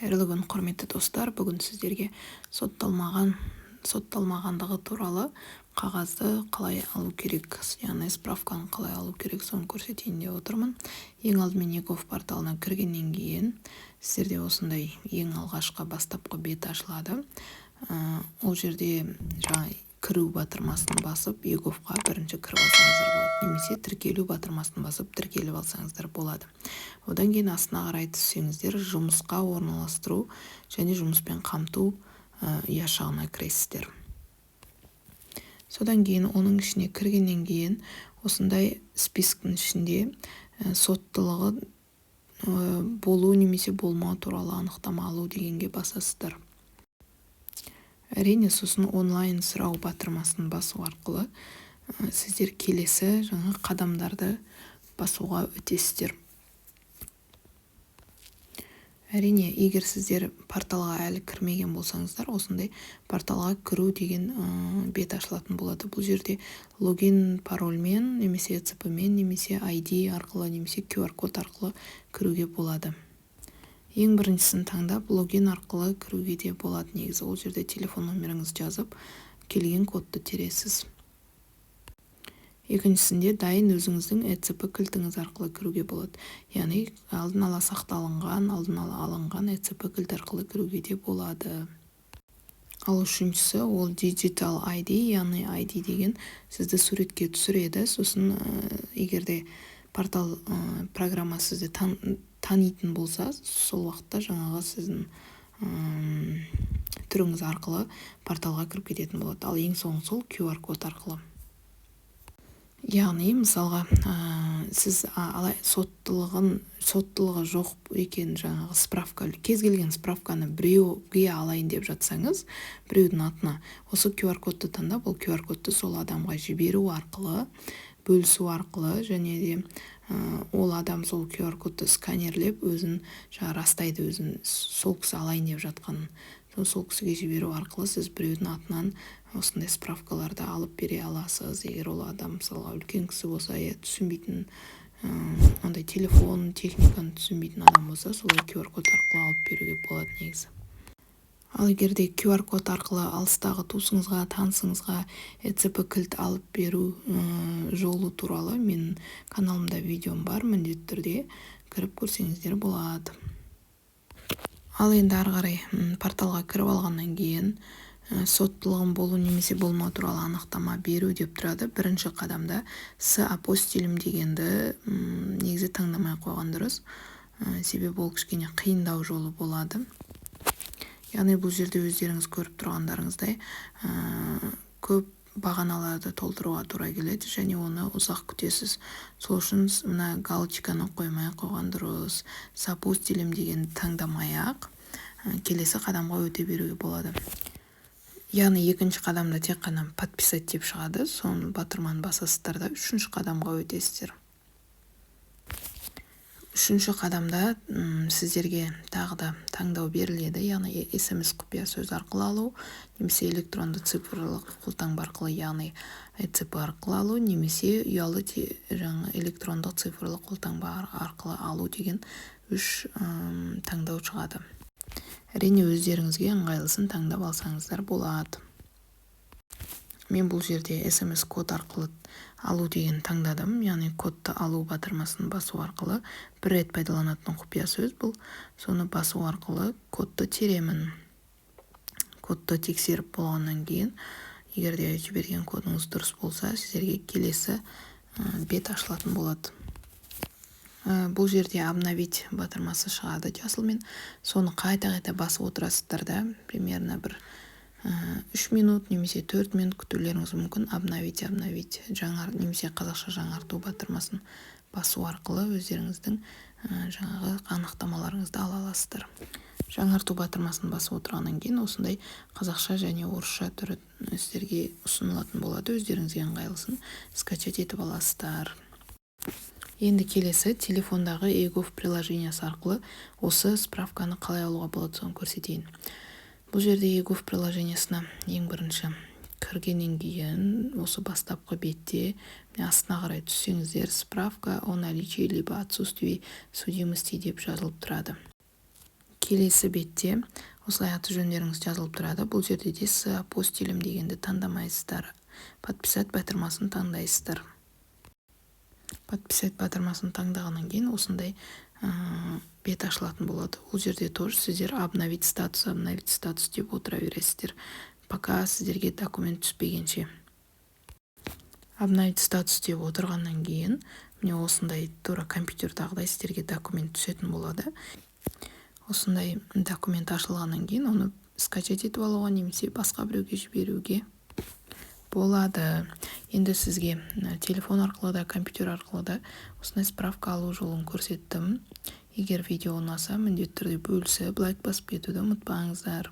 Қайырлы күн, құрметті достар. Бүгін сіздерге сотталмағандығы туралы қағазды қалай алу керек, яғни справканы қалай алу керек, соны көрсетейін деп отырмын. Ең алдымен егов порталына кіргеннен кейін сіздерде осындай ең алғашқы бастапқы бет ашылады. Ол жерде кіру батырмасын басып, еговқа бірінші кіріп алсаңыздар болады, немесе тіркелу батырмасын басып, тіркеліп алсаңыздар болады. Одан кейін астына қарай түссеңіздер, жұмысқа орналастыру және жұмыспен қамту яшығына кіресіздер. Содан кейін оның ішіне кіргеннен кейін осындай списктің ішінде соттылығы болу немесе болмау туралы анықтама алу дегенге басасыздар. Әрине, сосын онлайн сұрау батырмасын басу арқылы сіздер келесі қадамдарды басуға өтесіздер. Әрине, егер сіздер порталға әлі кірмеген болсаңыздар, осындай порталға кіру деген бет ашылатын болады. Бұл жерде логин парольмен, немесе ECP-мен, немесе ID арқылы, немесе QR-код арқылы кіруге болады. Ең біріншісін таңдап, логин арқылы кіруге де болады негізі. Ол жерде телефон номеріңіз жазып, келген кодты тересіз. Екіншісінде дайын өзіңіздің ECP кілтіңіз арқылы кіруге болады. Яғни алдын ала сақталынған, алдын ала алынған ECP кілт арқылы кіруге де болады. Ал үшіншісі ол Digital ID, яғни ID деген сізді суретке түсіреді. Сосын егерде портал программа сізді танитын болса, сол уақытта сіздің түріңіз арқылы порталға кіріп кететін болады. Ал ең соңғы сол QR-код арқылы. Яғни, мысалға, сіз соттылығы жоқ екен справка, кез келген справканы біреуге алайын деп жатсаңыз, біреудің атына осы QR-кодты таңдап, ол QR-кодты сол адамға жіберу арқылы, бөлісу арқылы, және де ол адам сол QR-кодты сканерлеп өзін растайды, өзін сол кісі алайын деп жатқанын. Сол кісіге жіберу арқылы сіз біреудің атынан осындай справкаларды алып бере аласыз. Егер ол адам мысалға үлкен кісі болса, түсінбейтін, ондай телефон, техниканы түсінбейтін адам болса, солай QR-код арқылы алып беруге болады негізі. Ал егерде QR-код арқылы алыстағы туысыңызға, танысыңызға ECP кілт алып беру жолы туралы мен каналымда видеом бар, міндетті түрде кіріп көрсеңіздер болады. Ал енді ары қарай порталға кіріп алғаннан кейін соттылығын болу немесе болмау туралы анықтама беру деп тұрады. Бірінші қадамда апостилім дегенді негізі таңдамай қойған дұрыс. Себебі ол кішкене қиындау жолы болады. Яғни бұл жерде өздеріңіз көріп тұрғандарыңыздай көп бағаналарды толтыруға тура келеді, және оны ұзақ күтесіз. Сол үшін мына галочканы қоймай қойған дұрыс. Апостилім деген таңдамай-ақ келесі қадамға өте беруге болады. Яғни екінші қадамда тек қана подписать деп шығады, соны батырманы басасыздар да үшінші қадамға өтесіздер. Үшінші қадамда сіздерге тағы да таңдау беріледі, яғни SMS құпия сөз арқылы алу, немесе электронды цифрлық қолтаңба арқылы, яғни ECP арқылы алу, немесе ұялы электрондық цифрлық қолтаңба арқылы алу деген үш таңдау шығады. Әрине, өздеріңізге ыңғайлысын таңдап алсаңыздар болады. Мен бұл жерде SMS код арқылы алу деген таңдадым, яғни кодты алу батырмасын басу арқылы бір рет пайдаланатын құпия сөз бұл. Соны басу арқылы кодты теремін. Кодты тексеріп болғаннан кейін, егерде жіберген кодыңыз дұрыс болса, сіздерге келесі бет ашылатын болады. Бұл жерде обновить батырмасы шығады жасылмен. Соны қайта басып отырасыздар да, примерно бір 3 минут немесе 4 минут күтулеріңіз мүмкін. Обновить, немесе қазақша жаңарту батырмасын басу арқылы өздеріңіздің анықтамаларыңызды ала аласыздар. Жаңарту батырмасын басып отырғаннан кейін осындай қазақша және орысша түрі сіздерге ұсынылатын болады. Өздеріңізге ыңғайлысын скачать етіп аласыздар. Енді келесі телефондағы егов приложениясы арқылы осы справканы қалай алуға болады, соны көрсетейін. Бұл жерде егов приложениясына ең бірінші кіргеннен кейін осы бастапқы бетте астына қарай түссеңіздер, справка о наличии либо отсутствии судимости деп жазылып тұрады. келесі бетте осылай аты жөндеріңіз жазылып тұрады. Бұл жерде де с апостилем дегенді таңдамайсыздар. Подписать батырмасын таңдайсыздар. Подписать батырмасын таңдағаннан кейін осындай бет ашылатын болады. Бұл жерде тоже сіздер обновить статус деп отыра бересіздер, пока сіздерге документ түспегенше. Обновить статус деп отырғаннан кейін міне осындай тура компьютердағыдай сіздерге документ түсетін болады. Осындай документ ашылғаннан кейін оны скачать етіп алуға немесе басқа біреуге жіберуге болады. Енді сізге телефон арқылы да, компьютер арқылы да осындай справка алу жолын көрсеттім. Егер видео ұнаса, міндетті түрде бөлісіп, лайк басып кетуді ұмытпаңыздар.